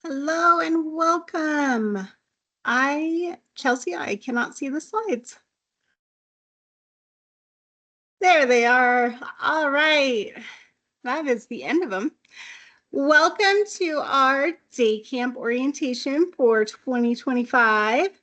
Hello and welcome. Chelsea, I cannot see the slides. There they are. All right. That is the end of them. Welcome to our day camp orientation for 2025.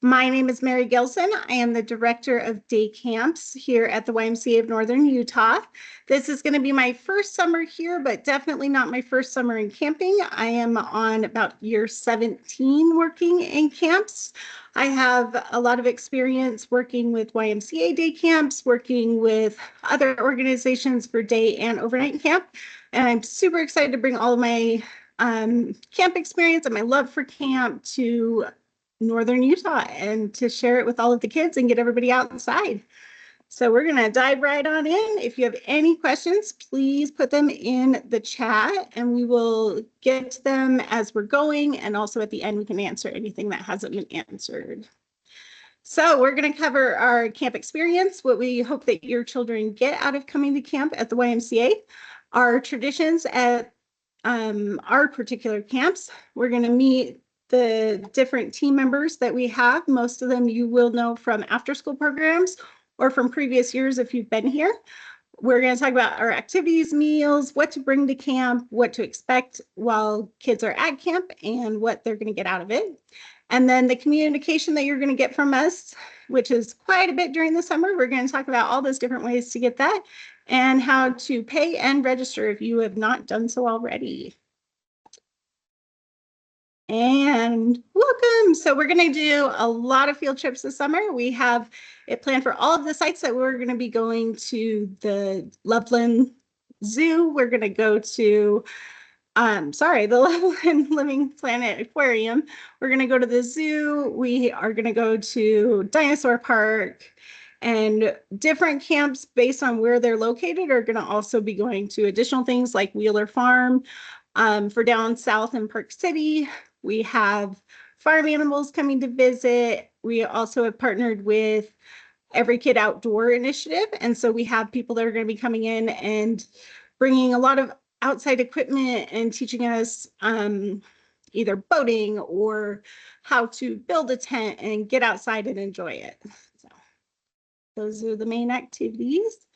My name is Mary Gilson. I am the director of day camps here at the YMCA of Northern Utah. This is going to be my first summer here, but definitely not my first summer in camping. I am on about year 17 working in camps. I have a lot of experience working with YMCA day camps, working with other organizations for day and overnight camp. And I'm super excited to bring all of my camp experience and my love for camp to Northern Utah and to share it with all of the kids and get everybody outside. So we're going to dive right on in. If you have any questions, please put them in the chat and we will get to them as we're going. And also at the end, we can answer anything that hasn't been answered. So we're going to cover our camp experience, what we hope that your children get out of coming to camp at the YMCA, our traditions at our particular camps. We're going to meet the different team members that we have. Most of them you will know from after school programs or from previous years if you've been here. We're going to talk about our activities, meals, what to bring to camp, what to expect while kids are at camp, and what they're going to get out of it. And then the communication that you're going to get from us, which is quite a bit during the summer. We're going to talk about all those different ways to get that and how to pay and register if you have not done so already. And welcome. So we're going to do a lot of field trips this summer. We have it planned for all of the sites that we're going to be going to the Loveland Zoo. We're going to go to the Loveland Living Planet Aquarium. We're going to go to the zoo. We are going to go to Dinosaur Park, and different camps based on where they're located are going to also be going to additional things like Wheeler Farm. For down south in Park City, we have farm animals coming to visit. We also have partnered with Every Kid Outdoor Initiative. And so we have people that are going to be coming in and bringing a lot of outside equipment and teaching us either boating or how to build a tent and get outside and enjoy it. So those are the main activities.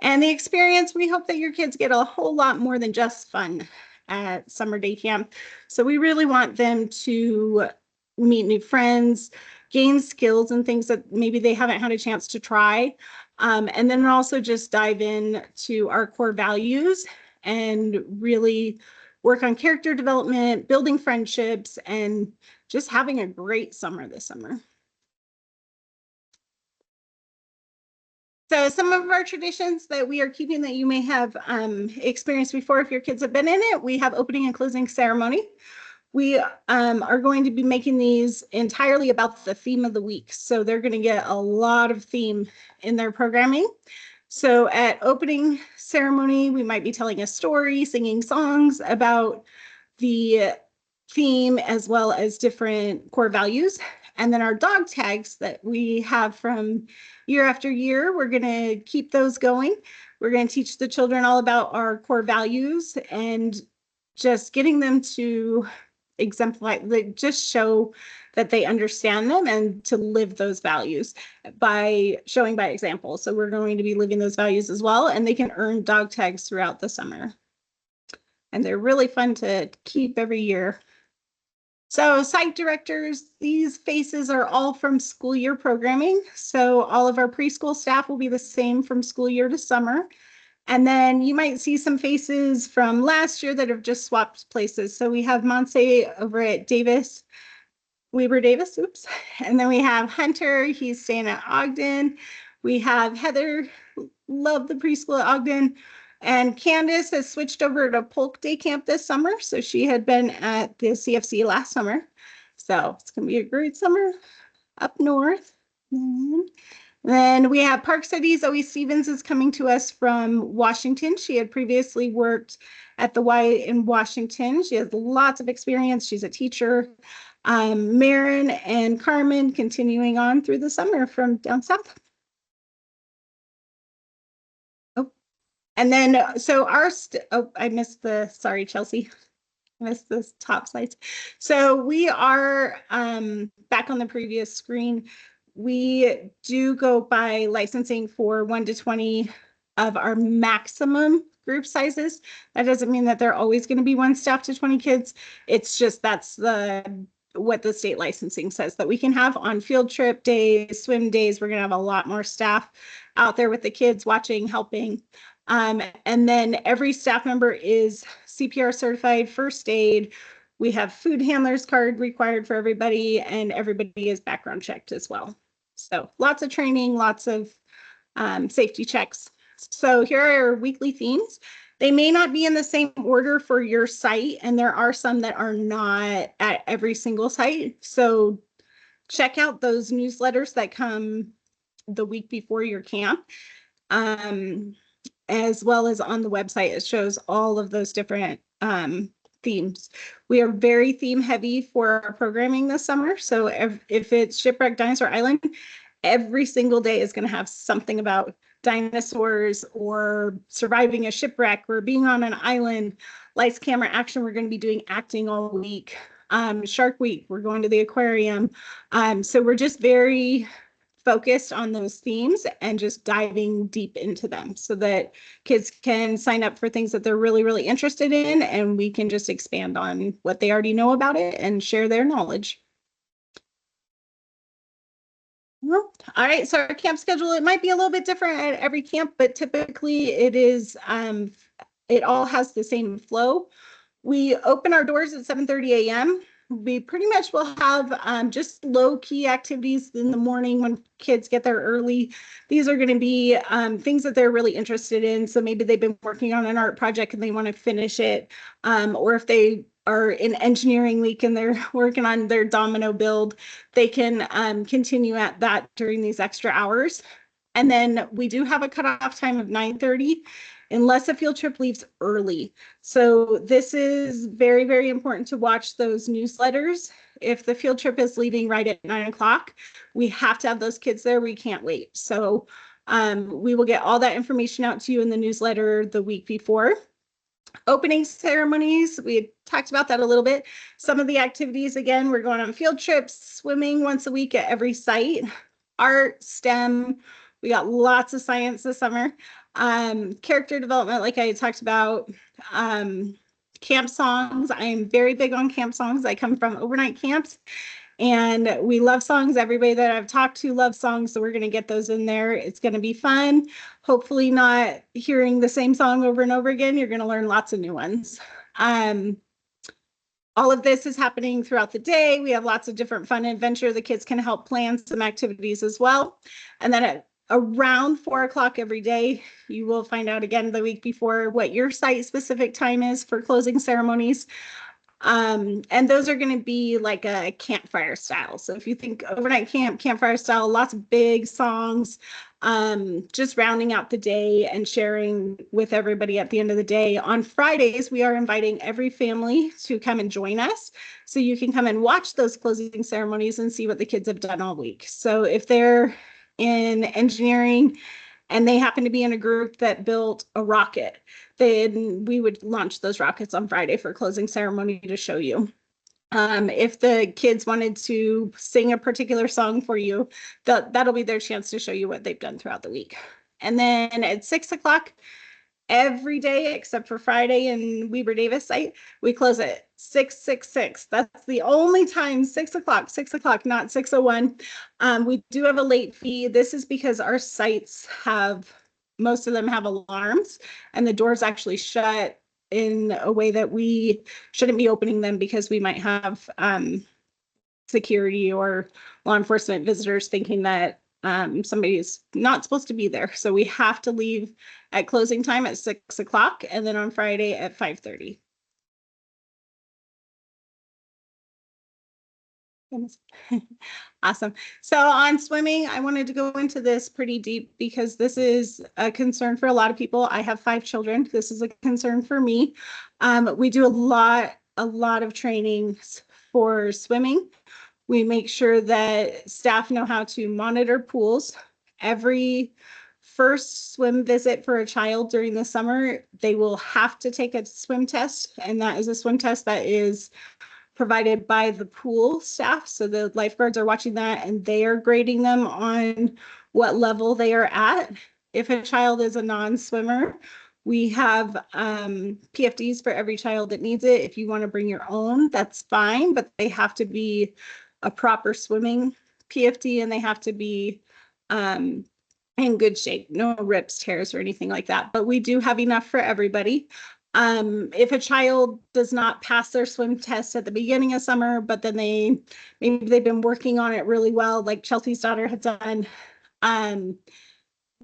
And the experience, we hope that your kids get a whole lot more than just fun at summer day camp. So we really want them to meet new friends, gain skills and things that maybe they haven't had a chance to try. And then also just dive in to our core values and really work on character development, building friendships, and just having a great summer this summer. So some of our traditions that we are keeping that you may have experienced before if your kids have been in it, we have opening and closing ceremony. We are going to be making these entirely about the theme of the week. So they're going to get a lot of theme in their programming. So at opening ceremony, we might be telling a story, singing songs about the theme as well as different core values. And then our dog tags that we have from year after year, we're going to keep those going. We're going to teach the children all about our core values and just getting them to exemplify, just show that they understand them and to live those values by showing by example. So we're going to be living those values as well, and they can earn dog tags throughout the summer. And they're really fun to keep every year. So site directors, these faces are all from school year programming. So all of our preschool staff will be the same from school year to summer. And then you might see some faces from last year that have just swapped places. So we have Monse over at Davis, Weber Davis, oops. And then we have Hunter, he's staying at Ogden. We have Heather, love the preschool at Ogden. And Candace has switched over to Polk Day Camp this summer. So she had been at the CFC last summer. So it's going to be a great summer up north. Then we have Park City. Zoe Stevens is coming to us from Washington. She had previously worked at the Y in Washington. She has lots of experience. She's a teacher. Marin and Carmen continuing on through the summer from down south. And then, so I missed sorry, Chelsea. Missed this top slides. So we are back on the previous screen. We do go by licensing for 1 to 20 of our maximum group sizes. That doesn't mean that they're always going to be 1 staff to 20 kids. It's just that's what the state licensing says that we can have on field trip days, swim days. We're going to have a lot more staff out there with the kids watching, helping. And then every staff member is CPR certified, first aid. We have food handlers card required for everybody, and everybody is background checked as well. So lots of training, lots of safety checks. So here are our weekly themes. They may not be in the same order for your site, and there are some that are not at every single site. So check out those newsletters that come the week before your camp. As well as on the website, it shows all of those different themes. We are very theme heavy for our programming this summer. So if it's Shipwreck Dinosaur Island, every single day is going to have something about dinosaurs or surviving a shipwreck or being on an island. Lights, camera, action, we're going to be doing acting all week. Shark Week, we're going to the aquarium. So we're just very focused on those themes and just diving deep into them so that kids can sign up for things that they're really, really interested in, and we can just expand on what they already know about it and share their knowledge. Well, all right, so our camp schedule, it might be a little bit different at every camp, but typically it is, it all has the same flow. We open our doors at 7:30 a.m. We pretty much will have just low-key activities in the morning when kids get there early. These are going to be things that they're really interested in. So maybe they've been working on an art project and they want to finish it. Or if they are in engineering week and they're working on their domino build, they can continue at that during these extra hours. And then we do have a cutoff time of 9:30 unless a field trip leaves early. So this is very, very important to watch those newsletters. If the field trip is leaving right at 9 o'clock, we have to have those kids there. We can't wait. So we will get all that information out to you in the newsletter the week before. Opening ceremonies, we talked about that a little bit. Some of the activities, again, we're going on field trips, swimming once a week at every site, art, STEM. We got lots of science this summer. Character development, like I talked about. Camp songs. I am very big on camp songs. I come from overnight camps, and we love songs. Everybody that I've talked to loves songs, so we're going to get those in there. It's going to be fun. Hopefully not hearing the same song over and over again. You're going to learn lots of new ones. All of this is happening throughout the day. We have lots of different fun adventure. The kids can help plan some activities as well. And then at around 4 o'clock every day, you will find out again the week before what your site specific time is for closing ceremonies. And those are going to be like a campfire style. So if you think overnight camp, campfire style, lots of big songs, just rounding out the day and sharing with everybody at the end of the day. On Fridays, we are inviting every family to come and join us. So you can come and watch those closing ceremonies and see what the kids have done all week. So if they're in engineering and they happen to be in a group that built a rocket, then we would launch those rockets on Friday for closing ceremony to show you. If the kids wanted to sing a particular song for you, that'll be their chance to show you what they've done throughout the week. And then at 6 o'clock, every day except for Friday and Weber Davis site, we close at 6:66. That's the only time, 6 o'clock, not 6:01. We do have a late fee. This is because our sites most of them have alarms, and the doors actually shut in a way that we shouldn't be opening them because we might have security or law enforcement visitors thinking that somebody is not supposed to be there. So we have to leave at closing time at 6 o'clock and then on Friday at 5:30. Awesome. So on swimming, I wanted to go into this pretty deep because this is a concern for a lot of people. I have 5 children. This is a concern for me. We do a lot of trainings for swimming. We make sure that staff know how to monitor pools. Every first swim visit for a child during the summer, they will have to take a swim test, and that is a swim test that is provided by the pool staff. So the lifeguards are watching that and they are grading them on what level they are at. If a child is a non-swimmer, we have PFDs for every child that needs it. If you want to bring your own, that's fine, but they have to be a proper swimming PFD and they have to be in good shape, no rips, tears, or anything like that. But we do have enough for everybody. If a child does not pass their swim test at the beginning of summer, but then maybe they've been working on it really well, like Chelsea's daughter had done,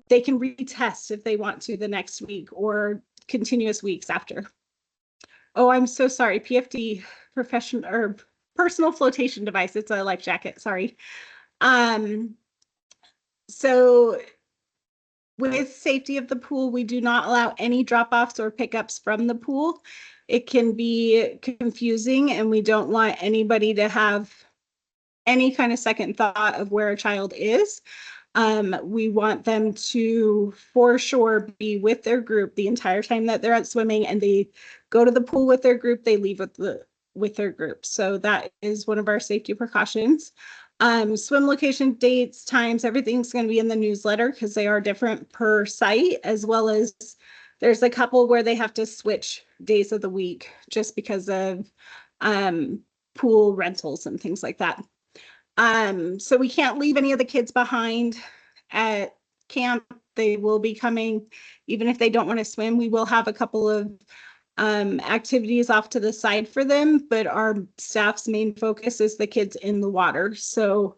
they can retest if they want to the next week or continuous weeks after. Oh, I'm so sorry. PFD, professional or personal flotation device. It's a life jacket. Sorry. So with safety of the pool, we do not allow any drop-offs or pickups from the pool. It can be confusing and we don't want anybody to have any kind of second thought of where a child is. We want them to, for sure, be with their group the entire time that they're out swimming, and they go to the pool with their group, they leave with their group. So that is one of our safety precautions. Swim location, dates, times, everything's going to be in the newsletter because they are different per site, as well as there's a couple where they have to switch days of the week just because of pool rentals and things like that. So we can't leave any of the kids behind at camp. They will be coming, even if they don't want to swim. We will have a couple of activities off to the side for them, but our staff's main focus is the kids in the water. So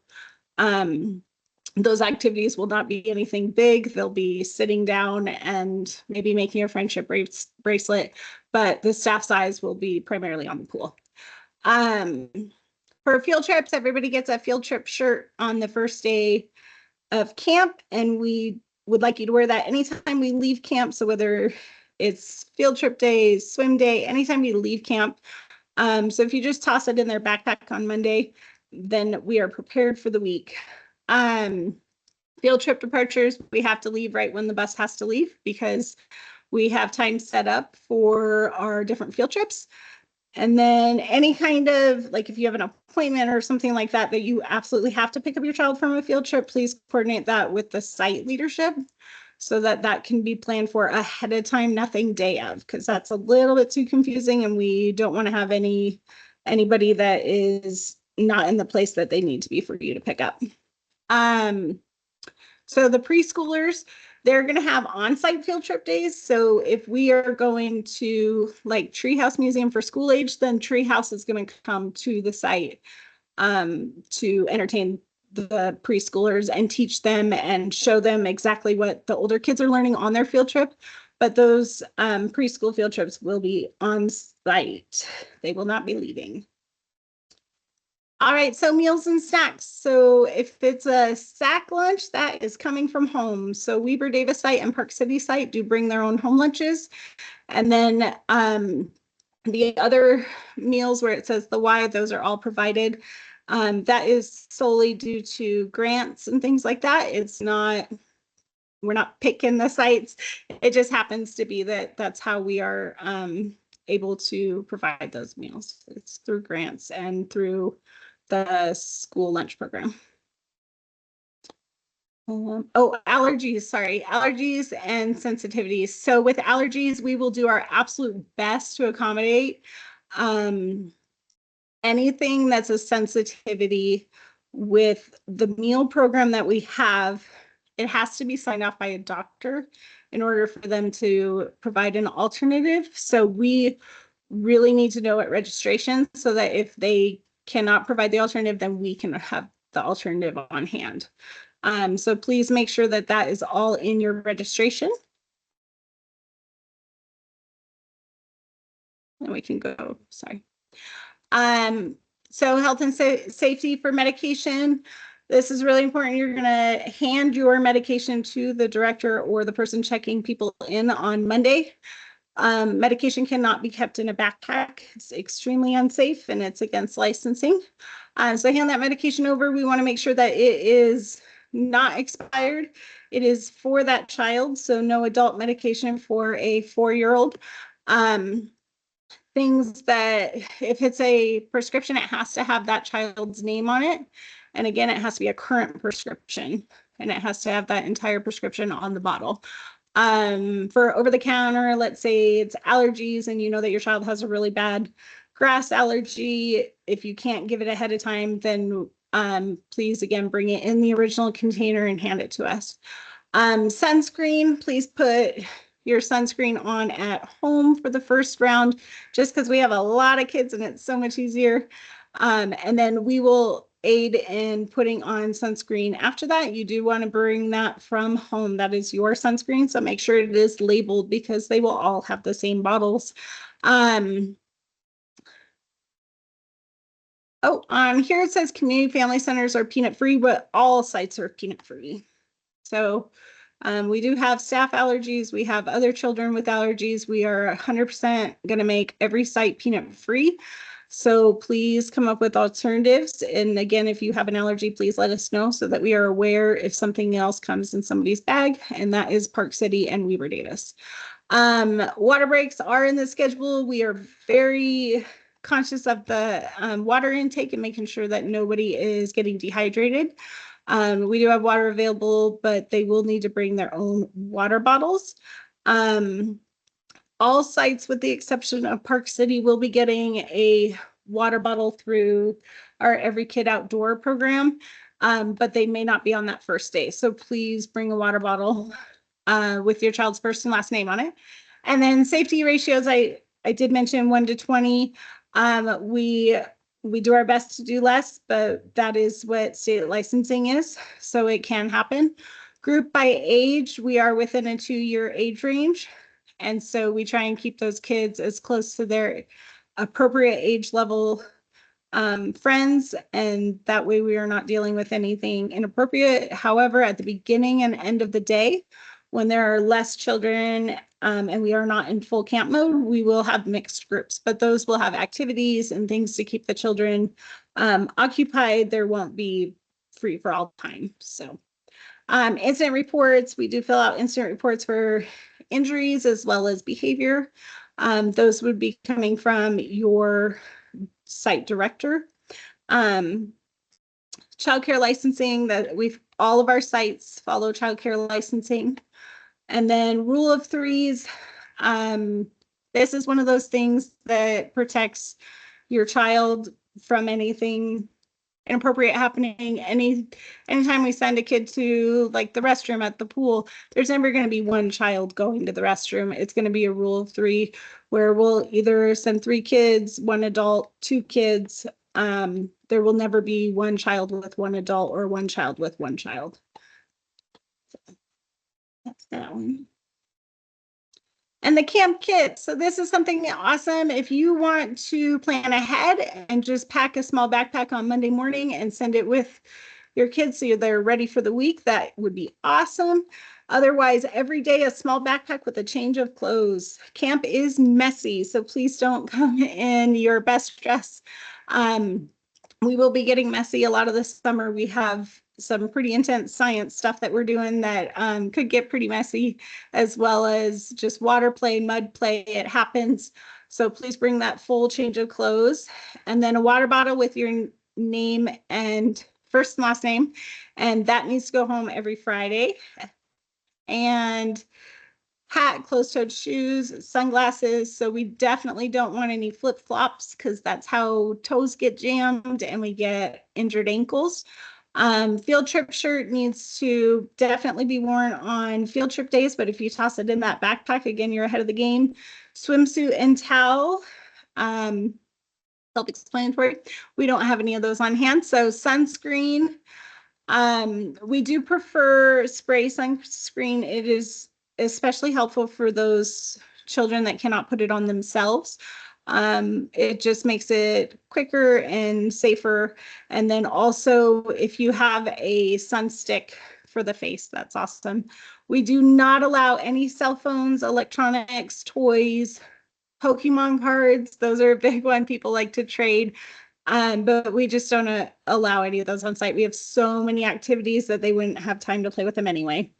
those activities will not be anything big. They'll be sitting down and maybe making a friendship bracelet, but the staff's eyes will be primarily on the pool. For field trips, everybody gets a field trip shirt on the first day of camp, and we would like you to wear that anytime we leave camp. So whether it's field trip days, swim day, anytime you leave camp. So if you just toss it in their backpack on Monday, then we are prepared for the week. Field trip departures, we have to leave right when the bus has to leave because we have time set up for our different field trips. And then any kind of, like if you have an appointment or something like that, that you absolutely have to pick up your child from a field trip, please coordinate that with the site leadership so that that can be planned for ahead of time, nothing day of, because that's a little bit too confusing and we don't want to have anybody that is not in the place that they need to be for you to pick up. So the preschoolers, they're going to have on-site field trip days. So if we are going to like Treehouse Museum for school age, then Treehouse is going to come to the site to entertain the preschoolers and teach them and show them exactly what the older kids are learning on their field trip. But those preschool field trips will be on site. They will not be leaving. All right, so meals and snacks. So if it's a sack lunch, that is coming from home. So Weber Davis site and Park City site do bring their own home lunches. And then the other meals where it says the Y, those are all provided. That is solely due to grants and things like that. It's not, we're not picking the sites. It just happens to be that that's how we are able to provide those meals. It's through grants and through the school lunch program. Allergies, sorry, allergies and sensitivities. So with allergies, we will do our absolute best to accommodate anything that's a sensitivity. With the meal program that we have, it has to be signed off by a doctor in order for them to provide an alternative. So we really need to know at registration so that if they cannot provide the alternative, then we can have the alternative on hand. So please make sure that that is all in your registration. And we can go, sorry. So health and safety for medication. This is really important. You're gonna hand your medication to the director or the person checking people in on Monday. Medication cannot be kept in a backpack. It's extremely unsafe and it's against licensing. So hand that medication over. We want to make sure that it is not expired. It is for that child, so no adult medication for a 4-year-old. Things that if it's a prescription, it has to have that child's name on it. And again, it has to be a current prescription, and it has to have that entire prescription on the bottle. For over the counter, let's say it's allergies and you know that your child has a really bad grass allergy. If you can't give it ahead of time, then please again bring it in the original container and hand it to us. Sunscreen, please put your sunscreen on at home for the first round, just because we have a lot of kids and it's so much easier. And then we will aid in putting on sunscreen after that. You do want to bring that from home. That is your sunscreen, so make sure it is labeled because they will all have the same bottles. Here it says community family centers are peanut free, but all sites are peanut free. So we do have staff allergies. We have other children with allergies. We are 100% going to make every site peanut free. So please come up with alternatives. And again, if you have an allergy, please let us know so that we are aware if something else comes in somebody's bag. And that is Park City and Weber Davis. Water breaks are in the schedule. We are very conscious of the water intake and making sure that nobody is getting dehydrated. We do have water available, but they will need to bring their own water bottles. All sites, with the exception of Park City, will be getting a water bottle through our Every Kid Outdoor program, but they may not be on that first day. So please bring a water bottle with your child's first and last name on it. And then safety ratios, I did mention 1 to 20. We do our best to do less, but that is what state licensing is, so it can happen. Group by age, we are within a 2-year age range, and so we try and keep those kids as close to their appropriate age level friends, and that way we are not dealing with anything inappropriate. However, at the beginning and end of the day, when there are less children and we are not in full camp mode, we will have mixed groups, but those will have activities and things to keep the children occupied. There won't be free for all time. So incident reports, we do fill out incident reports for injuries as well as behavior. Those would be coming from your site director. Childcare licensing, that all of our sites follow childcare licensing. And then rule of threes. This is one of those things that protects your child from anything inappropriate happening. Anytime we send a kid to like the restroom at the pool, there's never going to be one child going to the restroom. It's going to be a rule of 3 where we'll either send 3 kids, 1 adult, 2 kids. There will never be 1 child with 1 adult or 1 child with 1 child. That's that one. And the camp kit. So this is something awesome. If you want to plan ahead and just pack a small backpack on Monday morning and send it with your kids so they're ready for the week, that would be awesome. Otherwise, every day a small backpack with a change of clothes. Camp is messy, so please don't come in your best dress. We will be getting messy a lot of this summer. We have some pretty intense science stuff that we're doing that could get pretty messy, as well as just water play, mud play. It happens. So please bring that full change of clothes, and then a water bottle with your name and first and last name. And that needs to go home every Friday. And hat, closed-toed shoes, sunglasses. So we definitely don't want any flip-flops because that's how toes get jammed and we get injured ankles. Field trip shirt needs to definitely be worn on field trip days, but if you toss it in that backpack, again, you're ahead of the game. Swimsuit and towel, self-explanatory. We don't have any of those on hand. So sunscreen, we do prefer spray sunscreen. It is especially helpful for those children that cannot put it on themselves. It just makes it quicker and safer. And then also, if you have a sun stick for the face, that's awesome. We do not allow any cell phones, electronics, toys, Pokemon cards. Those are a big one. People like to trade. But we just don't allow any of those on site. We have so many activities that they wouldn't have time to play with them anyway.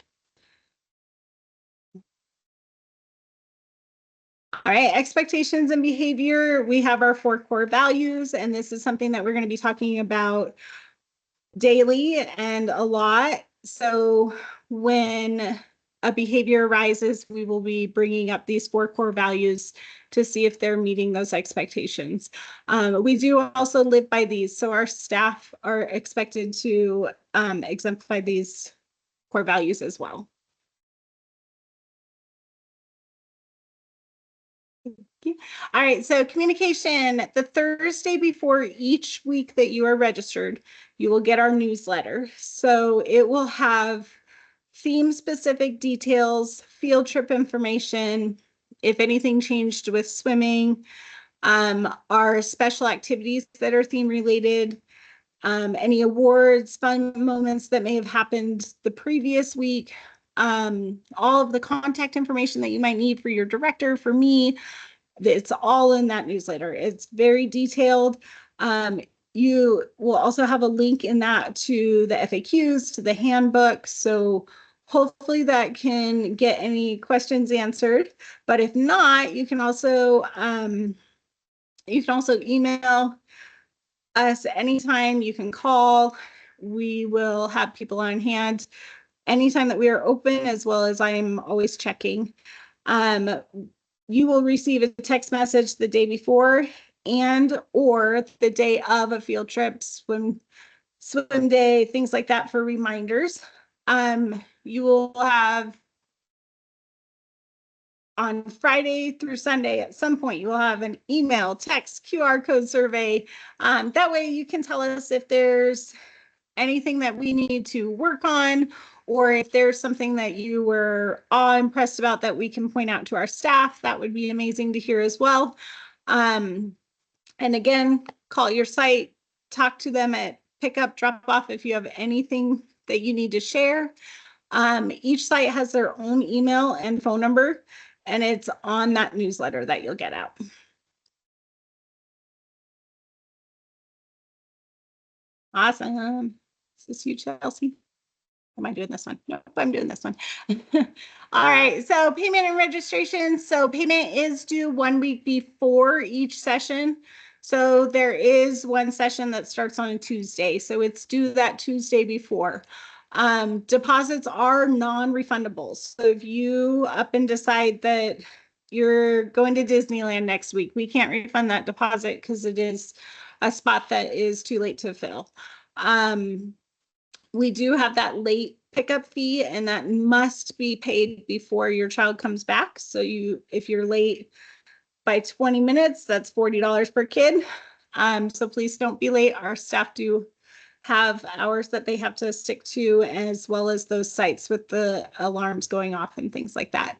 All right, expectations and behavior. We have our 4 core values, and this is something that we're going to be talking about daily and a lot. So when a behavior arises, we will be bringing up these 4 core values to see if they're meeting those expectations. We do also live by these, so our staff are expected to exemplify these core values as well. All right, so communication, the Thursday before each week that you are registered, you will get our newsletter. So it will have theme-specific details, field trip information, if anything changed with swimming, our special activities that are theme related, any awards, fun moments that may have happened the previous week, all of the contact information that you might need for your director, for me. It's all in that newsletter. It's very detailed. You will also have a link in that to the FAQs, to the handbook. So hopefully that can get any questions answered. But if not, you can also email us anytime. You can call. We will have people on hand anytime that we are open, as well as I'm always checking. You will receive a text message the day before and or the day of a field trip, swim day, things like that for reminders. You will have on Friday through Sunday, at some point, you will have an email, text, QR code survey. That way you can tell us if there's anything that we need to work on, or if there's something that you were awe-impressed about that we can point out to our staff. That would be amazing to hear as well. And again, call your site, talk to them at pickup, drop off if you have anything that you need to share. Each site has their own email and phone number, and it's on that newsletter that you'll get out. Awesome. Is this you, Chelsea? Am I doing this one? Nope, I'm doing this one. All right, so payment and registration. So payment is due 1 week before each session. So there is one session that starts on a Tuesday. So it's due that Tuesday before. Deposits are non-refundables. So if you up and decide that you're going to Disneyland next week, we can't refund that deposit because it is a spot that is too late to fill. We do have that late pickup fee, and that must be paid before your child comes back. So if you're late by 20 minutes, that's $40 per kid. So please don't be late. Our staff do have hours that they have to stick to, as well as those sites with the alarms going off and things like that.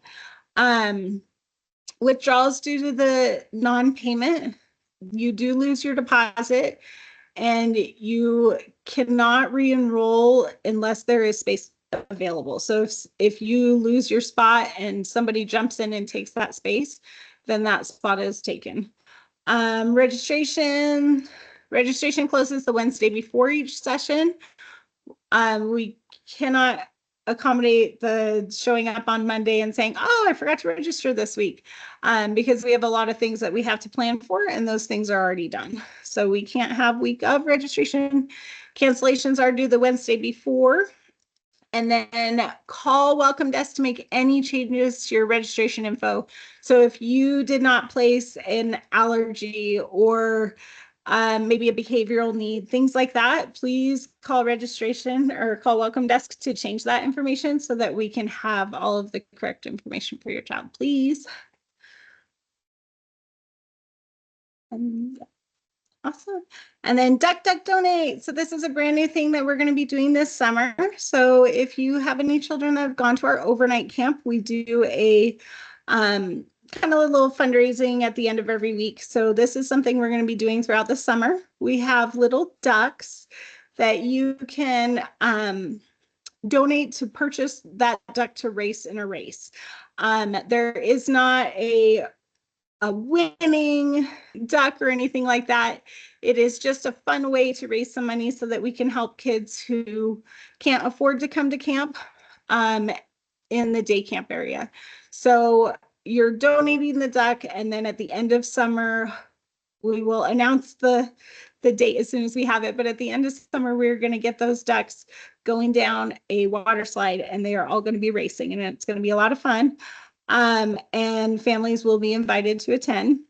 Withdrawals due to the non-payment, you do lose your deposit, and you cannot re-enroll unless there is space available. So if you lose your spot and somebody jumps in and takes that space, then that spot is taken. Registration closes the Wednesday before each session. We cannot accommodate the showing up on Monday and saying, oh, I forgot to register this week, because we have a lot of things that we have to plan for, and those things are already done. So we can't have week of registration. Cancellations are due the Wednesday before. And then call Welcome Desk to make any changes to your registration info. So if you did not place an allergy or maybe a behavioral need, things like that, please call registration or call Welcome Desk to change that information so that we can have all of the correct information for your child, please. Awesome. And then Duck Donate. So this is a brand new thing that we're going to be doing this summer. So if you have any children that have gone to our overnight camp, we do a kind of a little fundraising at the end of every week. So this is something we're going to be doing throughout the summer. We have little ducks that you can donate to purchase that duck to race in a race. There is not a a winning duck or anything like that. It is just a fun way to raise some money so that we can help kids who can't afford to come to camp in the day camp area. So you're donating the duck, and then at the end of summer, we will announce the date as soon as we have it. But at the end of summer, we're going to get those ducks going down a water slide, and they are all going to be racing, and it's going to be a lot of fun. And families will be invited to attend.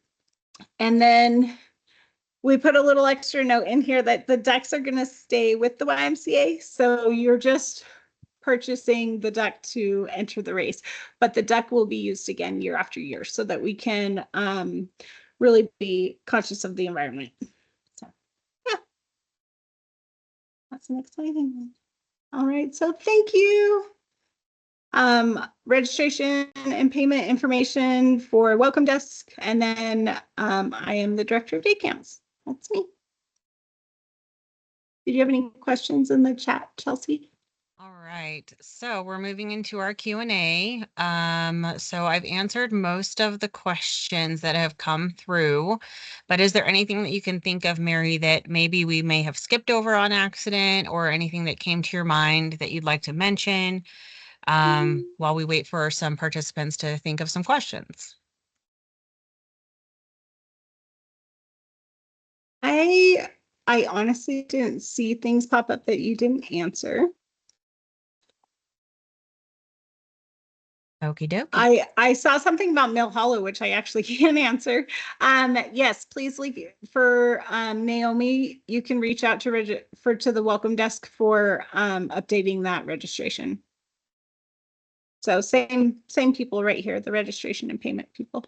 And then we put a little extra note in here that the ducks are going to stay with the YMCA. So you're just purchasing the duck to enter the race, but the duck will be used again year after year so that we can really be conscious of the environment. So yeah, that's an exciting one. All right, so thank you. Registration and payment information for Welcome Desk, and then I am the director of day camps. That's me. Did you have any questions in the chat, Chelsea? All right, so we're moving into our Q&A. So I've answered most of the questions that have come through, but is there anything that you can think of, Mary, that maybe we may have skipped over on accident, or anything that came to your mind that you'd like to mention while we wait for some participants to think of some questions? I honestly didn't see things pop up that you didn't answer. Okie dokie. I saw something about Mill Hollow, which I actually can answer. Yes, please leave for Naomi. You can reach out to the welcome desk for updating that registration. So same people right here, the registration and payment people.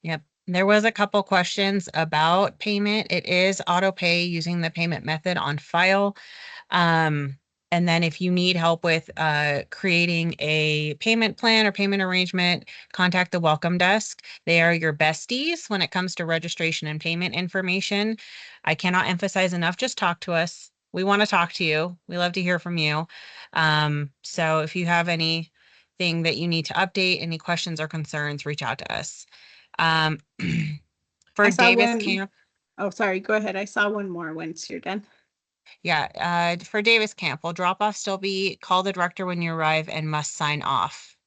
Yep. There was a couple questions about payment. It is auto pay using the payment method on file. And then if you need help with creating a payment plan or payment arrangement, contact the welcome desk. They are your besties when it comes to registration and payment information. I cannot emphasize enough, just talk to us. We want to talk to you. We love to hear from you. So if you have anything that you need to update, any questions or concerns, reach out to us. For Davis Camp. Oh, sorry. Go ahead. I saw one more once you're done. Yeah, for Davis Camp, will drop-off still be call the director when you arrive and must sign off?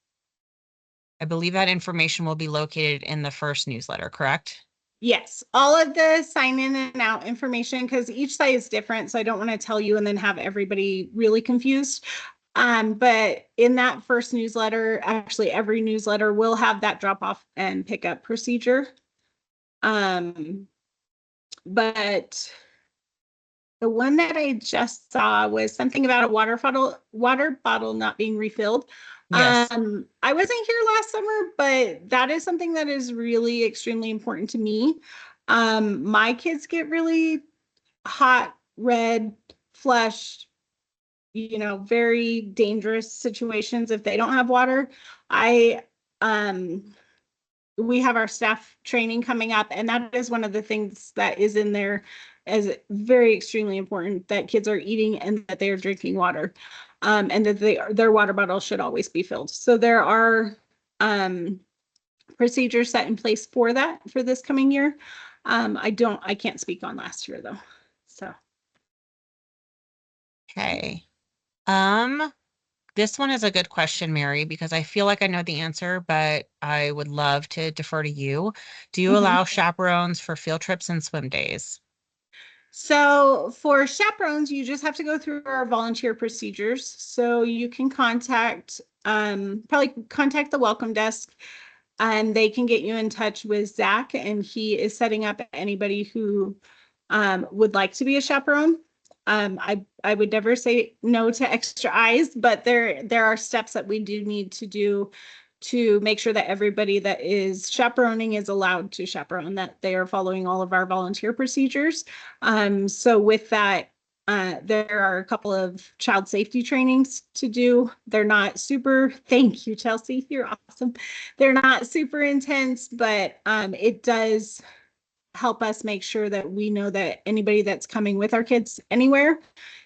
I believe that information will be located in the first newsletter, correct? Yes, all of the sign in and out information, because each site is different. So I don't want to tell you and then have everybody really confused. But in that first newsletter, actually every newsletter will have that drop off and pickup procedure. But the one that I just saw was something about a water bottle not being refilled. Yes. I wasn't here last summer, but that is something that is really extremely important to me. My kids get really hot, red, flushed, very dangerous situations if they don't have water. We have our staff training coming up, and that is one of the things that is in there as very extremely important, that kids are eating and that they are drinking water, and that their water bottle should always be filled. So there are procedures set in place for that for this coming year. I can't speak on last year though. So. Okay. This one is a good question, Mary, because I feel like I know the answer, but I would love to defer to you. Do you allow chaperones for field trips and swim days? So for chaperones, you just have to go through our volunteer procedures. So you can probably contact the welcome desk, and they can get you in touch with Zach, and he is setting up anybody who would like to be a chaperone. I would never say no to extra eyes, but there are steps that we do need to do to make sure that everybody that is chaperoning is allowed to chaperone, that they are following all of our volunteer procedures. So with that, there are a couple of child safety trainings to do. They're not super, thank you, Chelsea, you're awesome. They're not super intense, but it does help us make sure that we know that anybody that's coming with our kids anywhere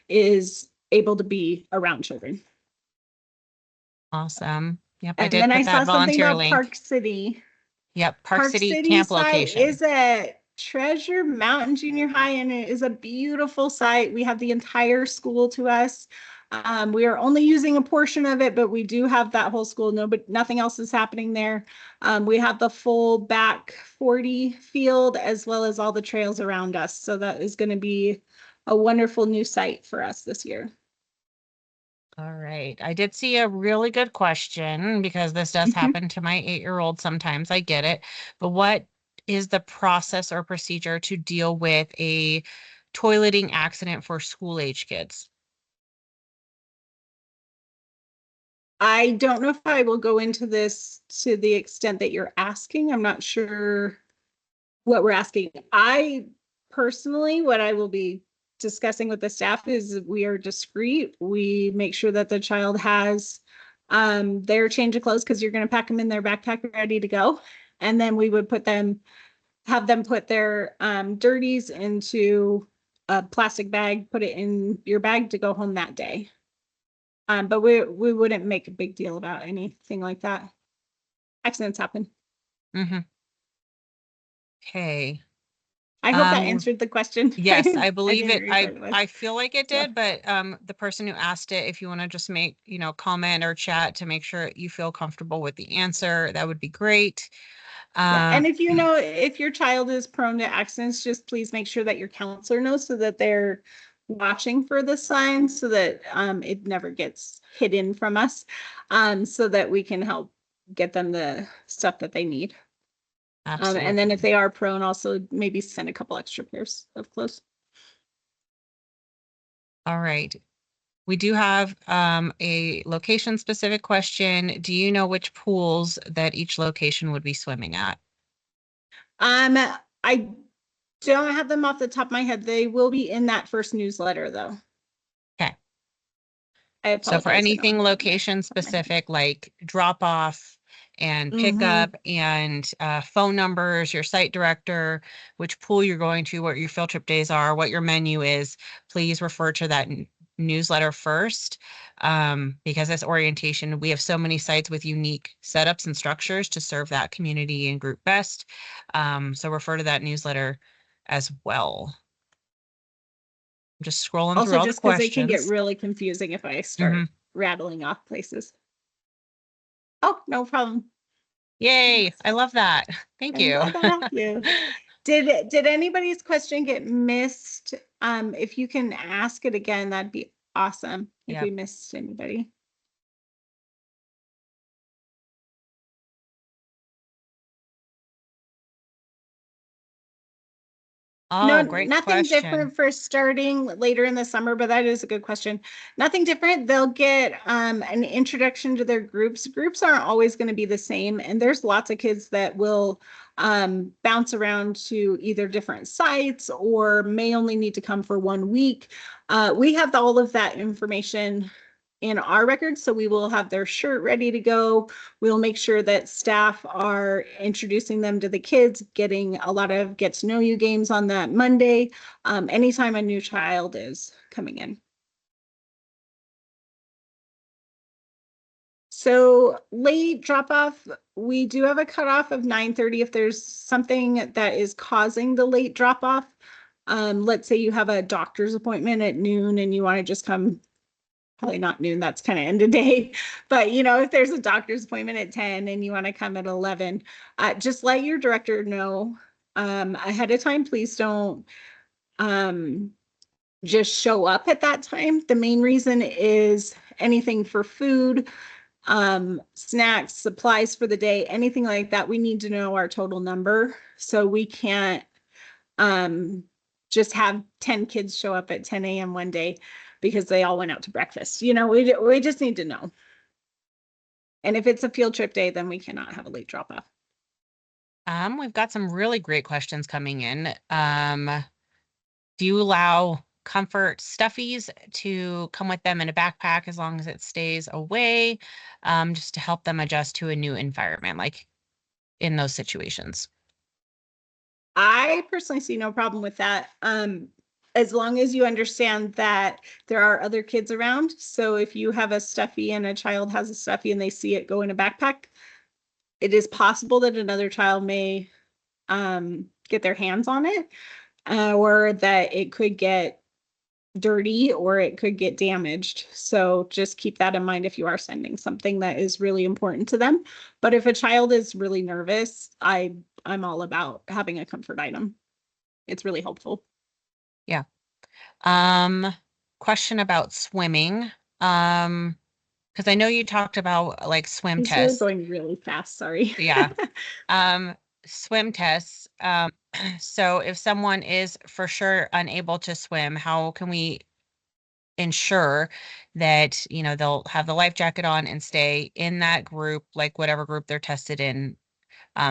is able to be around children. Awesome. Yep, And I did then put I that saw something volunteer about link. Park City. Yep, Park Park City City camp site location. is at Treasure Mountain Junior High, and it is a beautiful site. We have the entire school to us. We are only using a portion of it, but we do have that whole school. No, but nothing else is happening there. We have the full back 40 field as well as all the trails around us. So that is going to be a wonderful new site for us this year. All right. I did see a really good question because this does happen to my 8-year-old sometimes. I get it. But what is the process or procedure to deal with a toileting accident for school age kids? I don't know if I will go into this to the extent that you're asking. I'm not sure what we're asking. I personally, what I will be discussing with the staff is we are discreet. We make sure that the child has their change of clothes because you're going to pack them in their backpack ready to go. And then we would have them put their dirties into a plastic bag, put it in your bag to go home that day. But we wouldn't make a big deal about anything like that. Accidents happen. Mm-hmm. Okay. I hope that answered the question. Yes, I I believe didn't it. read right away. I feel like it So, did, but the person who asked it, if you want to just make, comment or chat to make sure you feel comfortable with the answer, that would be great. yeah. And if you know if your child is prone to accidents, just please make sure that your counselor knows so that they're watching for the signs so that it never gets hidden from us, so that we can help get them the stuff that they need. And then if Absolutely. they are prone, also maybe send a couple extra pairs of clothes. All right. We do have a location specific question. Do you know which pools that each location would be swimming at? I don't have them off the top of my head. They will be in that first newsletter, though. Okay. I So for apologize. I don't anything have it off location the top of my head. specific, like drop off and Mhm. pickup and phone numbers, your site director, which pool you're going to, what your field trip days are, what your menu is, please refer to that newsletter first. Because as orientation, we have so many sites with unique setups and structures to serve that community and group best. So refer to that newsletter as well. I'm just scrolling through Also, all the just because they can get questions. really confusing if I Mhm. start rattling off places. Oh, no problem. Yay, Thanks. I love that. Thank I'm you. glad that helped you. Did anybody's question get missed? If you can ask it again, that'd be awesome if we Yep. missed anybody. No, Oh, great nothing question. different for starting later in the summer, but that is a good question. Nothing different. They'll get an introduction to their groups. Groups aren't always going to be the same, and there's lots of kids that will bounce around to either different sites or may only need to come for 1 week. We have all of that information in our records, so we will have their shirt ready to go. We'll make sure that staff are introducing them to the kids, getting a lot of get to know you games on that Monday, anytime a new child is coming in. So late drop off, we do have a cutoff of 9:30 if there's something that is causing the late drop off. Let's say you have a doctor's appointment at noon and you want to just come, probably not noon, that's kind of end of day. But if there's a doctor's appointment at 10 and you want to come at 11, just let your director know ahead of time. Please don't um, just show up at that time. The main reason is anything for food, snacks, supplies for the day, anything like that. We need to know our total number. So we can't um, just have 10 kids show up at 10 a.m. one day because they all went out to breakfast. We just need to know. And if it's a field trip day, then we cannot have a late drop off. We've got some really great questions coming in. Do you allow comfort stuffies to come with them in a backpack as long as it stays away, just to help them adjust to a new environment, like in those situations? I personally see no problem with that. As long as you understand that there are other kids around. So if you have a stuffy and a child has a stuffy and they see it go in a backpack, it is possible that another child may get their hands on it, or that it could get dirty or it could get damaged. So just keep that in mind if you are sending something that is really important to them. But if a child is really nervous, I'm all about having a comfort item. It's really helpful. Yeah. Question about swimming. Because I know you talked about like swim These are tests. going really fast, sorry. Yeah. Um, swim tests. So if someone is for sure unable to swim, how can we ensure that, you know, they'll have the life jacket on and stay in that group, like whatever group they're tested in,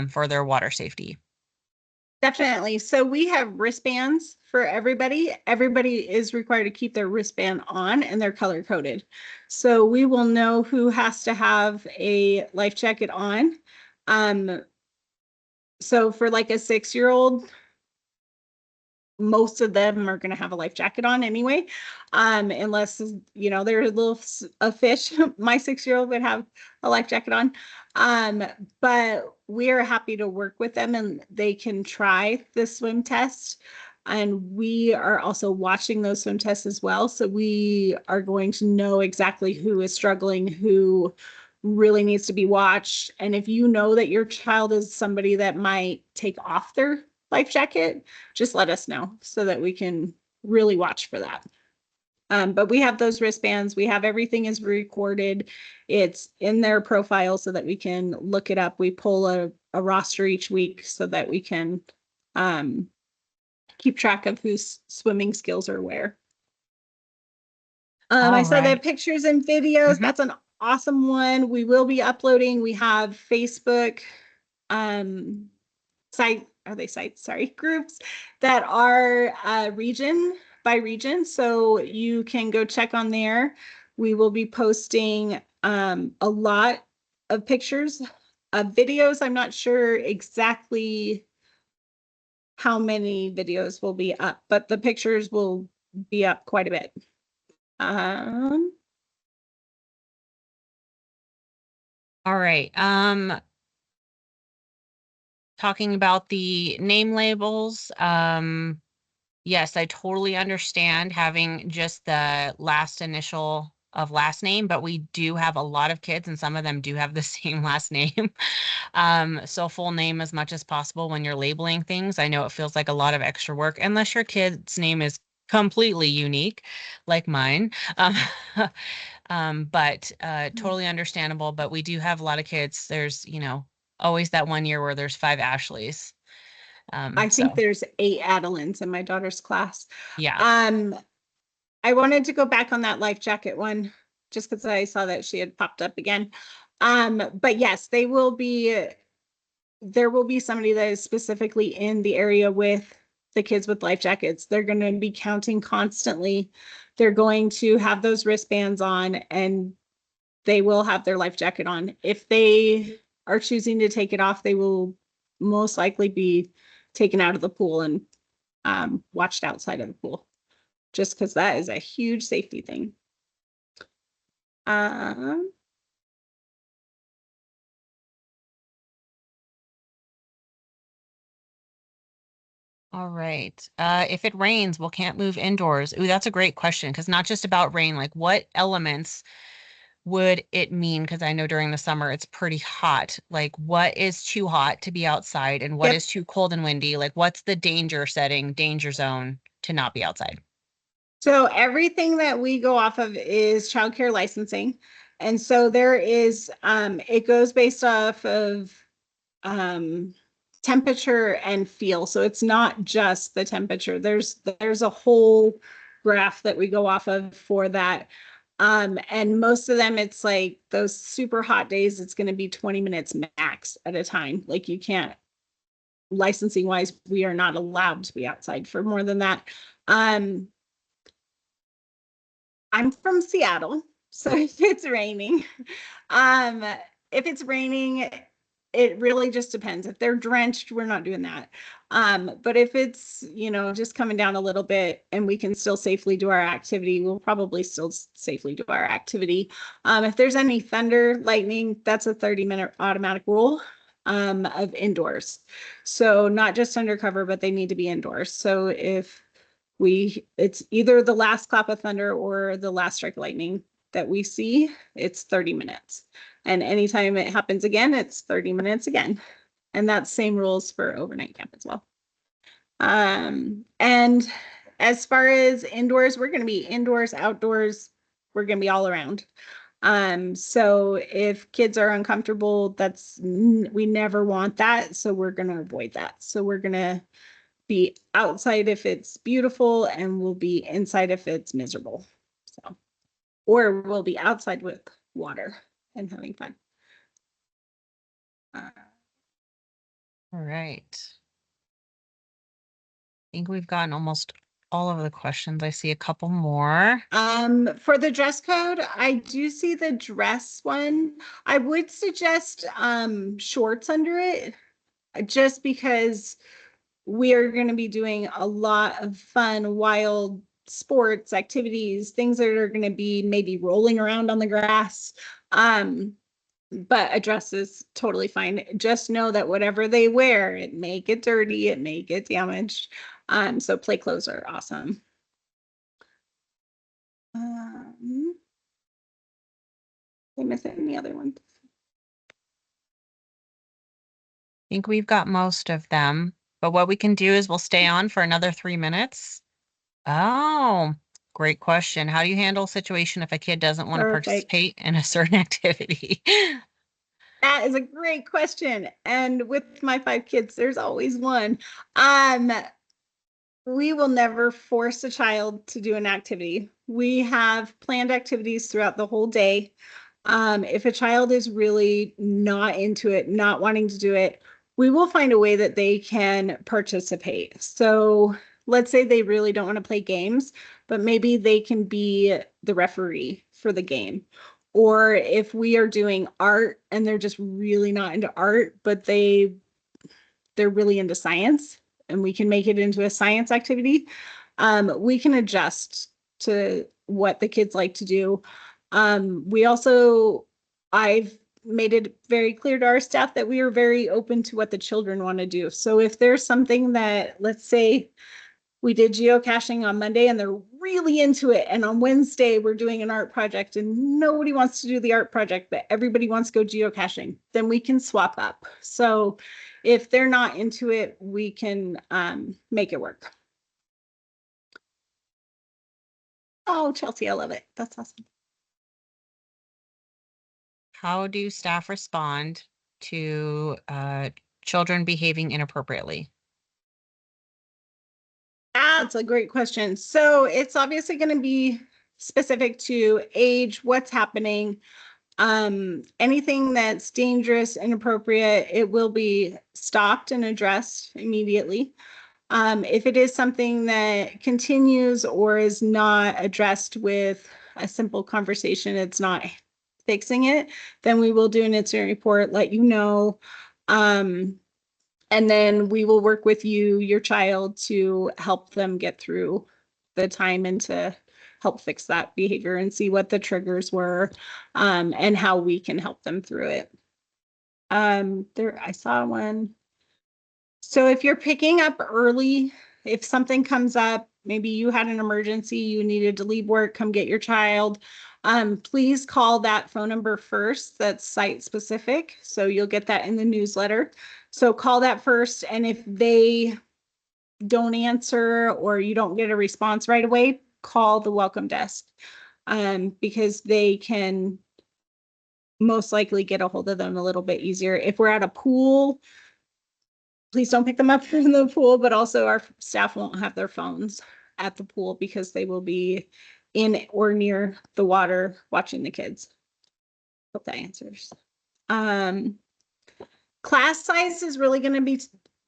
for their water safety? Definitely. So we have wristbands for everybody. Everybody is required to keep their wristband on and they're color coded. So we will know who has to have a life jacket on. So for like a 6-year-old, most of them are going to have a life jacket on anyway, unless, you know, they're a fish. My 6-year-old would have a life jacket on. But we are happy to work with them and they can try the swim test. And we are also watching those swim tests as well. So we are going to know exactly who is struggling, who really needs to be watched. And if you know that your child is somebody that might take off their life jacket, just let us know so that we can really watch for that. But we have those wristbands. We have everything is recorded. It's in their profile so that we can look it up. We pull a roster each week so that we can keep track of whose swimming skills are where. I All saw the right. pictures and videos. Mhm. That's an awesome one. We will be uploading. We have Facebook sites, sorry, groups that are region by region. So you can go check on there. We will be posting a lot of pictures of videos. I'm not sure exactly how many videos will be up, but the pictures will be up quite a bit. All right. Talking about the name labels, yes, I totally understand having just the last initial of last name, but we do have a lot of kids and some of them do have the same last name. So full name as much as possible when you're labeling things. I know it feels like a lot of extra work unless your kid's name is completely unique, like mine. But totally understandable. But we do have a lot of kids. There's, you know, always that one year where there's 5 Ashleys. I think So there's 8 Adelines in my daughter's class. yeah. Um, I wanted to go back on that life jacket one just because I saw that she had popped up again. But yes, there will be somebody that is specifically in the area with the kids with life jackets. They're going to be counting constantly. They're going to have those wristbands on and they will have their life jacket on. If they are choosing to take it off, they will most likely be taken out of the pool and watched outside of the pool, just because that is a huge safety thing. Um, All right. If it rains, we'll can't move indoors. Ooh, that's a great question because not just about rain, like what elements would it mean? Because I know during the summer it's pretty hot. Like what is too hot to be outside and what yep. is too cold and windy? Like what's the danger setting, danger zone to not be outside? So everything that we go off of is childcare licensing. And so there is, it goes based off of um, temperature and feel. So it's not just the temperature. There's a whole graph that we go off of for that. And most of them, it's like those super hot days, it's going to be 20 minutes max at a time. Like you can't, licensing wise, we are not allowed to be outside for more than that. I'm from Seattle, so if it's raining, um, if it's raining, it really just depends. If they're drenched, we're not doing that. But if it's, you know, just coming down a little bit and we can still safely do our activity, we'll probably still safely do our activity. If there's any thunder, lightning, that's a 30-minute automatic rule. of indoors. So not just undercover, but they need to be indoors. So if it's either the last clap of thunder or the last strike of lightning that we see, it's 30 minutes. And anytime it happens again, it's 30 minutes again. And that's same rules for overnight camp as well. And as far as indoors, we're going to be indoors, outdoors, we're going to be all around. So if kids are uncomfortable, we never want that. So we're going to avoid that. So we're going to be outside if it's beautiful, and we'll be inside if it's miserable. So, or we'll be outside with water and having fun. All right. I think we've gotten almost all of the questions. I see a couple more. For the dress code, I do see the dress one. I would suggest shorts under it, just because we are going to be doing a lot of fun, wild sports activities, things that are going to be maybe rolling around on the grass. But a dress is totally fine. Just know that whatever they wear, it may get dirty, it may get damaged. So play clothes are awesome. Did I miss any other ones? I think we've got most of them, but what we can do is we'll stay on for another 3 minutes. Oh, great question. How do you handle a situation if a kid doesn't want to Perfect. participate in a certain activity? That is a great question. And with my 5 kids, there's always one. We will never force a child to do an activity. We have planned activities throughout the whole day. If a child is really not into it, not wanting to do it, we will find a way that they can participate. So let's say they really don't want to play games, but maybe they can be the referee for the game. Or if we are doing art and they're just really not into art, but they're really into science, and we can make it into a science activity, we can adjust to what the kids like to do. I've made it very clear to our staff that we are very open to what the children want to do. So if there's something that, let's say we did geocaching on Monday and they're really into it, and on Wednesday we're doing an art project and nobody wants to do the art project, but everybody wants to go geocaching, then we can swap up. So if they're not into it, we can make it work. Oh, Chelsea, I love it. That's awesome. How do staff respond to children behaving inappropriately? That's a great question. So it's obviously going to be specific to age, what's happening. Anything that's dangerous, inappropriate, it will be stopped and addressed immediately. If it is something that continues or is not addressed with a simple conversation, it's not fixing it, then we will do an incident report, let you know. And then we will work with you, your child, to help them get through the time and to help fix that behavior and see what the triggers were, and how we can help them through it. I saw one. So if you're picking up early, if something comes up, maybe you had an emergency, you needed to leave work, come get your child, please call that phone number first. That's site specific. So you'll get that in the newsletter. So call that first. And if they don't answer or you don't get a response right away, call the welcome desk, because they can most likely get a hold of them a little bit easier. If we're at a pool, please don't pick them up from the pool, but also our staff won't have their phones at the pool because they will be in or near the water watching the kids. Hope that answers. Class size is really going to be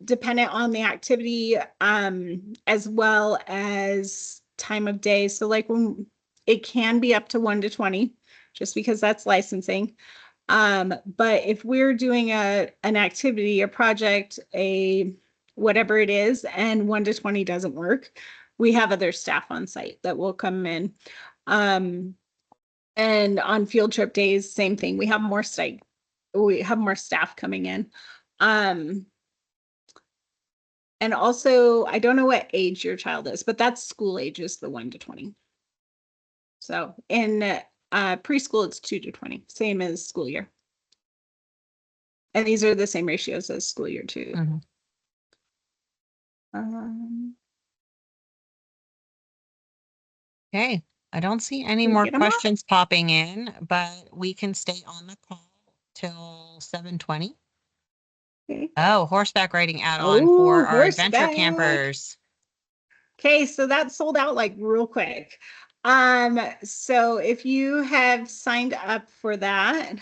dependent on the activity, as well as time of day. So like when it can be up to 1 to 20, just because that's licensing. But if we're doing an activity, a project, whatever it is, and 1 to 20 doesn't work, we have other staff on site that will come in. And on field trip days, same thing. We have more staff coming in. And also, I don't know what age your child is, but that's school age is the 1 to 20. So in preschool, it's 2 to 20, same as school year. And these are the same ratios as school year too. Mhm. Okay, I don't see any We more get 'em all? questions popping in, but we can stay on the call till 7:20. Okay. Oh, horseback riding add-on Oh, for our adventure horseback. campers. Okay, so that sold out like real quick. So if you have signed up for that,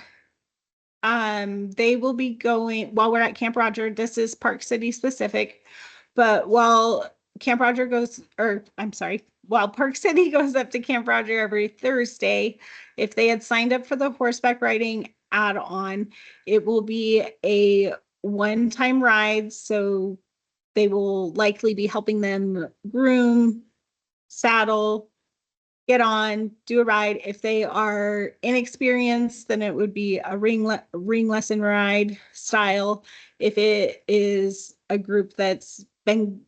they will be going while we're at Camp Roger. This is Park City specific, but while Camp Roger goes, or I'm sorry, while Park City goes up to Camp Roger every Thursday, if they had signed up for the horseback riding add-on, it will be a one-time ride. So they will likely be helping them groom, saddle, get on, do a ride. If they are inexperienced, then it would be a ring lesson ride style. If it is a group that's been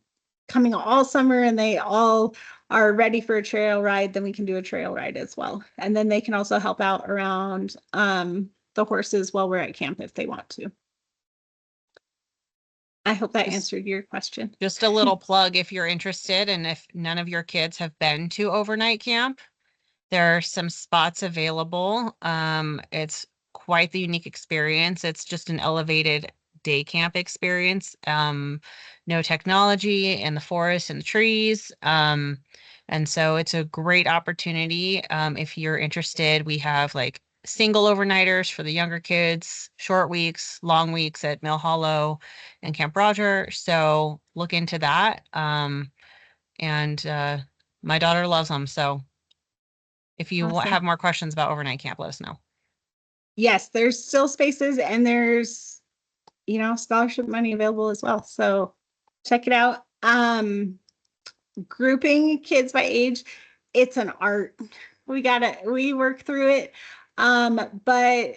coming all summer and they all are ready for a trail ride, then we can do a trail ride as well. And then they can also help out around the horses while we're at camp if they want to. I hope that Just- answered your question. Just a little plug if you're interested, and if none of your kids have been to overnight camp, there are some spots available. It's quite the unique experience. It's just an elevated day camp experience. No technology in the forest and the trees. And so it's a great opportunity. If you're interested, we have like single overnighters for the younger kids, short weeks, long weeks at Mill Hollow and Camp Roger. So look into that. And my daughter loves them. So if you Awesome. have more questions about overnight camp, let us know. Yes, there's still spaces and there's, scholarship money available as well. So check it out. Grouping kids by age, it's an art. We work through it. But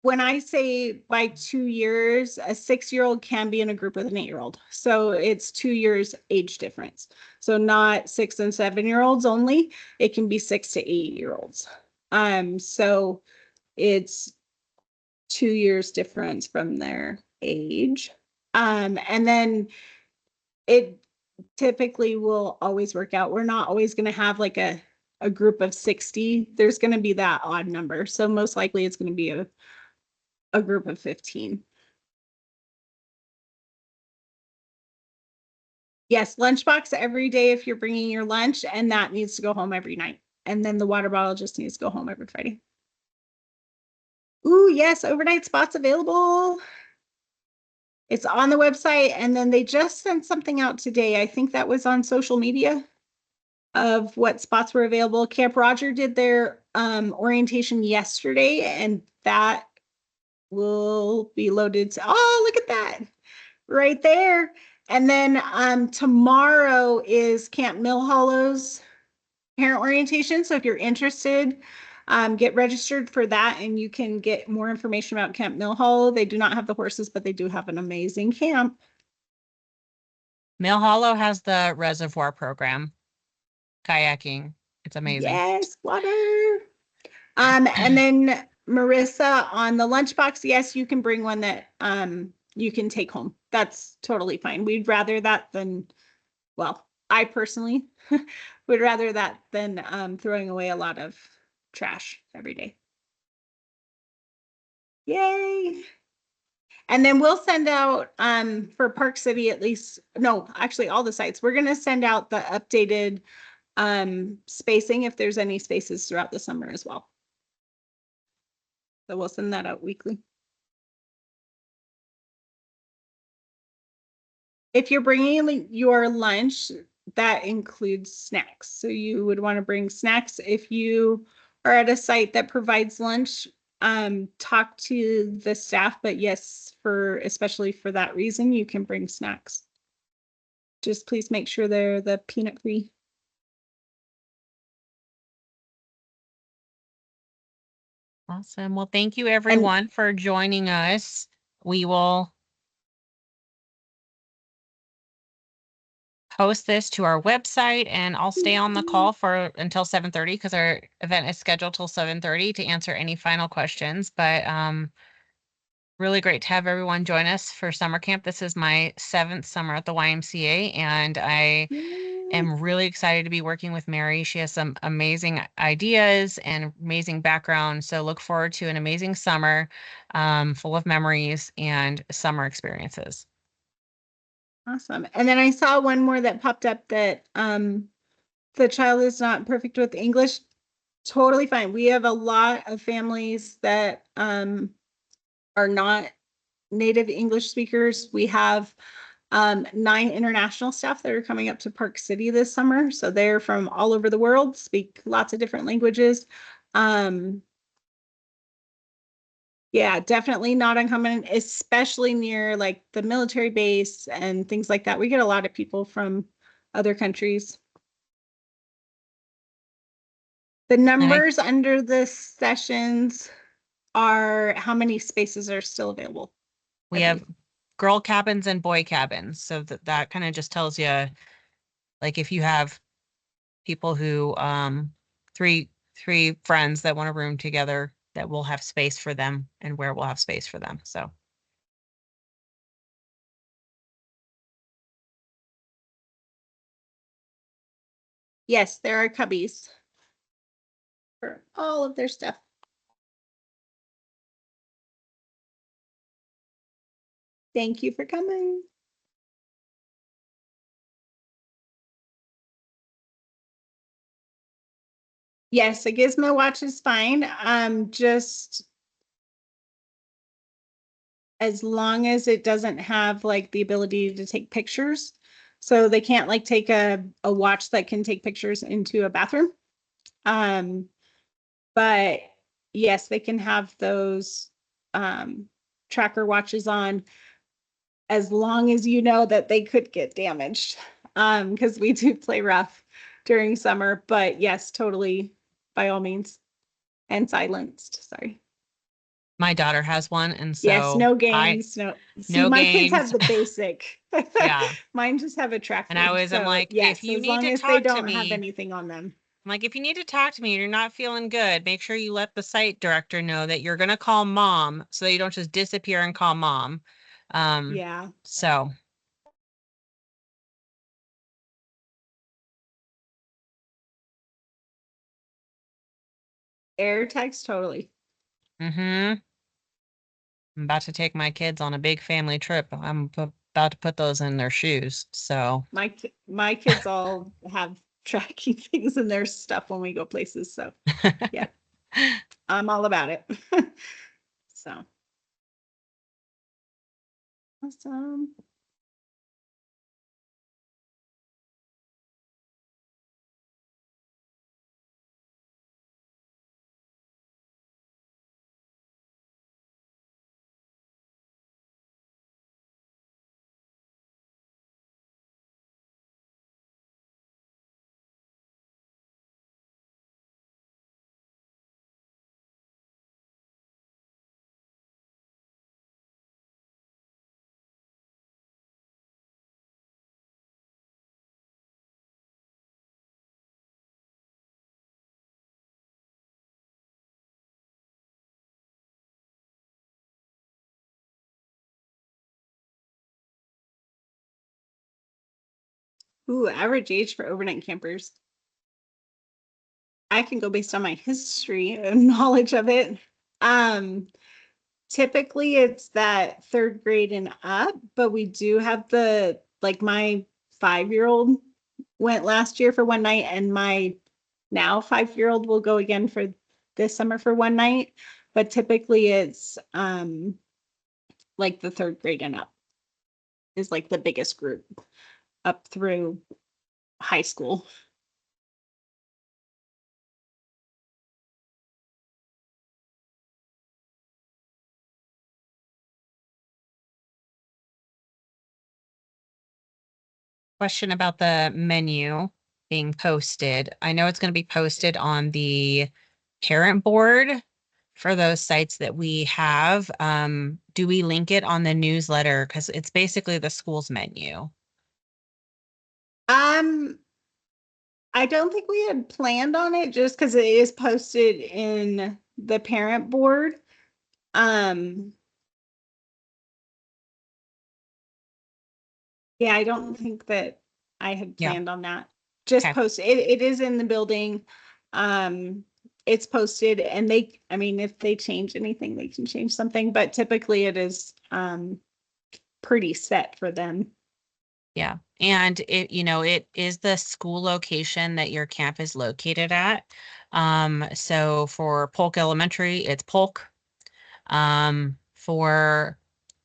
when I say by 2 years, a 6-year-old can be in a group with an 8-year-old. So it's 2 years age difference. So not 6 and 7-year-olds only. It can be 6 to 8-year-olds. So it's 2 years difference from their age. And then it typically will always work out. We're not always going to have like a group of 60. There's going to be that odd number. So most likely it's going to be a group of 15. Yes, lunchbox every day if you're bringing your lunch, and that needs to go home every night. And then the water bottle just needs to go home every Friday. Ooh, yes, overnight spots available. It's on the website, and then they just sent something out today. I think that was on social media of what spots were available. Camp Roger did their orientation yesterday, and that will be loaded to, oh, look at that right there. And then tomorrow is Camp Mill Hollow's parent orientation. So if you're interested, get registered for that and you can get more information about Camp Mill Hollow. They do not have the horses, but they do have an amazing camp. Mill Hollow has the reservoir program, kayaking. It's amazing. Yes, water. And then Marissa, on the lunchbox, yes, you can bring one that you can take home. That's totally fine. We'd rather that than, well, I personally would rather that than throwing away a lot of trash every day. Yay. And then we'll send out for Park City at least, no, actually all the sites. We're going to send out the updated spacing if there's any spaces throughout the summer as well. So we'll send that out weekly. If you're bringing your lunch, that includes snacks. So you would want to bring snacks. If you are at a site that provides lunch, talk to the staff, but yes, especially for that reason, you can bring snacks. Just please make sure they're the peanut free. Awesome. Well, thank you everyone for joining us. We will post this to our website, and I'll stay on the call for until 7:30 because our event is scheduled till 7:30 to answer any final questions. But really great to have everyone join us for summer camp. This is my 7th summer at the YMCA, and I am really excited to be working with Mary. She has some amazing ideas and amazing background. So look forward to an amazing summer, full of memories and summer experiences. Awesome. And then I saw one more that popped up that the child is not perfect with English. Totally fine. We have a lot of families that are not native English speakers. We have 9 international staff that are coming up to Park City this summer. So they're from all over the world, speak lots of different languages. Yeah, definitely not uncommon, especially near like the military base and things like that. We get a lot of people from other countries. The numbers under the sessions are how many spaces are still available. We have girl cabins and boy cabins. So that kind of just tells you, like, if you have people who, three friends that want a room together, that will have space for them and where we'll have space for them. So. Yes, there are cubbies for all of their stuff. Thank you for coming. Yes, a Gizmo watch is fine. Just as long as it doesn't have like the ability to take pictures. So they can't like take a watch that can take pictures into a bathroom. But yes, they can have those tracker watches on as long as you know that they could get damaged. Because we do play rough during summer, but yes, totally, by all means. And silenced, sorry. My daughter has one, and so yes, no games, See, no my kids have games. the basic. Yeah. Mine just have a tracker. And I'm so, like, yes, if you as need long to as they talk to don't have me, anything on them. I'm like, if you need to talk to me and you're not feeling good, make sure you let the site director know that you're gonna call mom so that you don't just disappear and call mom. Yeah. So. Air tags, totally. I'm about to take my kids on a big family trip. I'm about to put those in their shoes. So my kids all have tracking things in their stuff when we go places. So yeah, I'm all about it. So awesome. Ooh, average age for overnight campers. I can go based on my history and knowledge of it. Typically it's that 3rd grade and up, but we do have like my 5-year-old went last year for one night, and my now 5-year-old will go again for this summer for one night. But typically it's like the 3rd grade and up is like the biggest group up through high school. Question about the menu being posted. I know it's going to be posted on the parent board for those sites that we have. Do we link it on the newsletter? Because it's basically the school's menu. I don't think we had planned on it just because it is posted in the parent board. Yeah, I don't think that I had Yeah. planned on that. Just Okay. post it is in the building. It's posted and I mean, if they change anything, they can change something, but typically it is pretty set for them. Yeah. And it is the school location that your camp is located at. So for Polk Elementary, it's Polk. For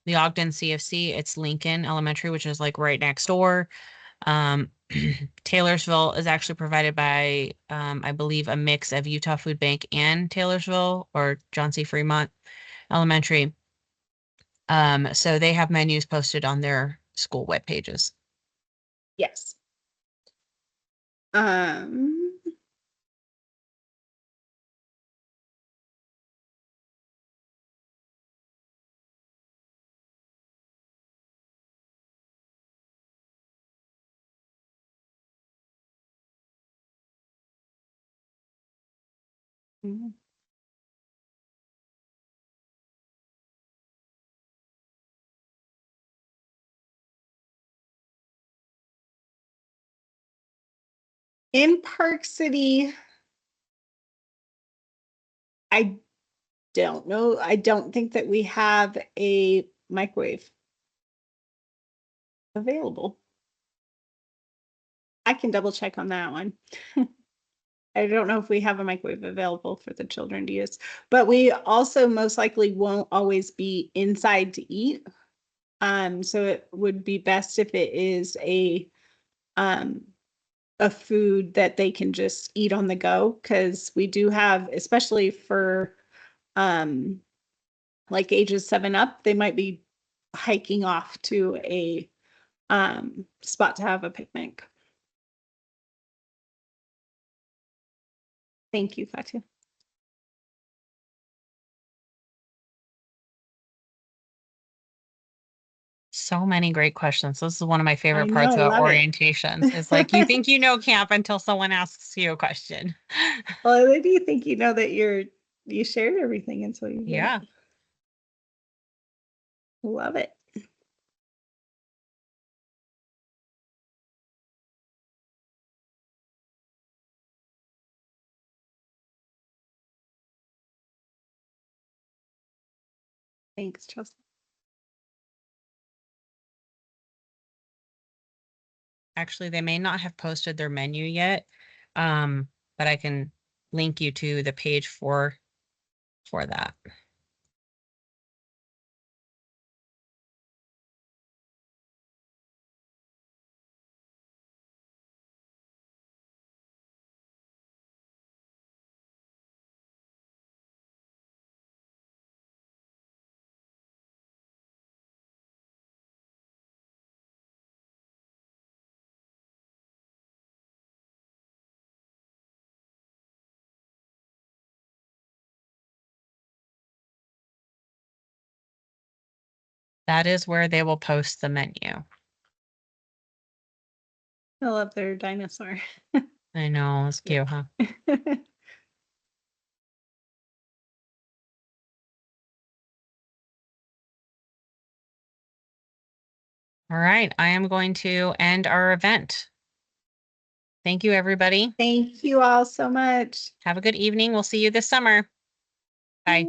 the Ogden CFC, it's Lincoln Elementary, which is like right next door. Um, Taylorsville is actually provided by, I believe, a mix of Utah Food Bank and Taylorsville or John C. Fremont Elementary. So they have menus posted on their school web pages. Yes. Um, in Park City, I don't know. I don't think that we have a microwave available. I can double check on that one. I don't know if we have a microwave available for the children to use, but we also most likely won't always be inside to eat. So it would be best if it is um a food that they can just eat on the go, because we do have, especially for um like ages 7 up, they might be hiking off to a spot to have a picnic. Thank you, Katya. So many great questions. This is one of my I favorite parts know, about love it. orientations. It's like you think you know camp until someone asks you a question. Well, I do think you know that you shared everything until you get Yeah. it. Love it. Thanks, Chelsea. Actually, they may not have posted their menu yet. But I can link you to the page for that. That is where they will post the menu. I love their dinosaur. I know, it's cute, huh? All right, I am going to end our event. Thank you, everybody. Thank you all so much. Have a good evening. We'll see you this summer. Bye.